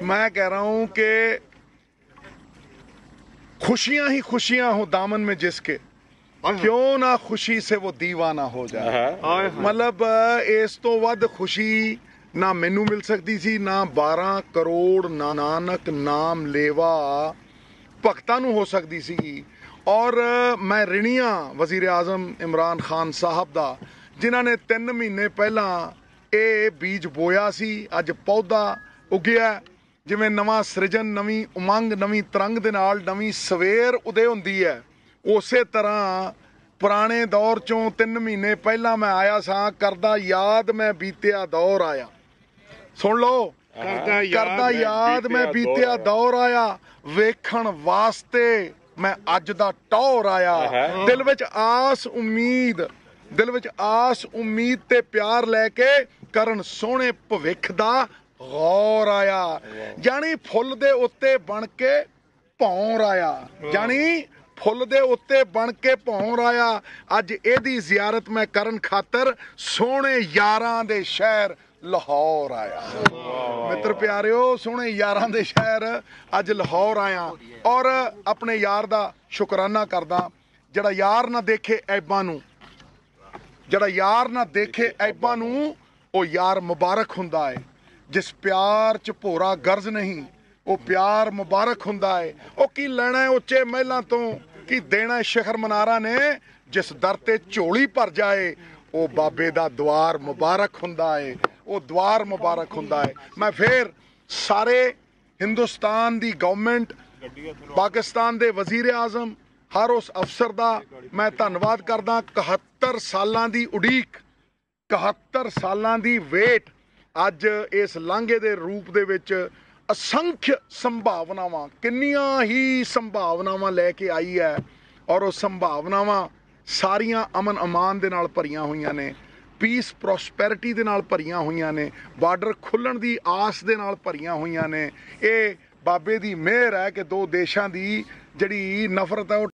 मैं कह रहा हूं कि खुशियां ही खुशियां हो दामन में जिसके, क्यों ना खुशी से वो दीवाना हो जाए। मतलब इस तो वध खुशी ना मैनू मिल सकती सी, ना 12 करोड़ नानक नाम लेवा भगतां नू हो सकती सी। और मैं ऋणिया वज़ीर आज़म इमरान खान साहब दा, जिन्हां ने 3 महीने पहला ये बीज बोया सी, अज पौधा उगिया। जिवें नवां सृजन, नवीं उमंग, नवीं तरंग दे नाल नवीं सवेर उदय हुंदी है, उसे तरह पुराने दौर चों 3 महीने पहला मैं आया सा, करदा याद मैं बीतिया दौर आया। सुन लो, करदा याद मैं बीतिया दौर आया, वेखण वास्ते मैं अज दा टौर आया। दिल विच आस उम्मीद, दिल विच आस उम्मीद ते प्यार लैके करन सोहणे भविख दा गौर आया। जानी फुੱਲ दे उत्ते बन के भौर आया, जानी फुੱਲ दे उत्ते बन के भौर आया। अज एदी जियारत मैं करन खातर सोहणे यारां दे शहर लाहौर आया। मित्र प्यारिओ, सोहणे यारां दे शहर अज लाहौर आया। और अपने यार दा शुकराना करदा, जिहड़ा यार ना देखे ऐबां नू, जिहड़ा यार ना देखे ऐबां नू, ओ यार मुबारक हुंदा है। जिस प्यार च भोरा गर्ज नहीं, वो प्यार मुबारक हुंदा है। ओ की लैना है उच्चे महलां तो, की देना है शिखर मनारा ने, जिस दर ते झोली भर जाए वो बाबे दा द्वार मुबारक हुंदा है, वो द्वार मुबारक हुंदा है। मैं फिर सारे हिंदुस्तान दी गवर्नमेंट, पाकिस्तान दे वज़ीर आज़म, हर उस अफसर दा मैं धन्नवाद करदा। 71 सालां दी उड़ीक, 71 सालां दी वेट अज इस लांघे दे रूप दे विच असंख्य संभावनावां, किन्नियां ही संभावनावां लैके आई है। और वो संभावनावां सारियां अमन अमान दे नाल भरियां होईयां ने, पीस प्रॉस्पैरिटी दे नाल भरियां होईयां ने, बार्डर खुल्लण दी आस दे नाल भरियां होईयां ने। ये बाबे दी मेहर है कि दो देशां दी जिहड़ी नफरत है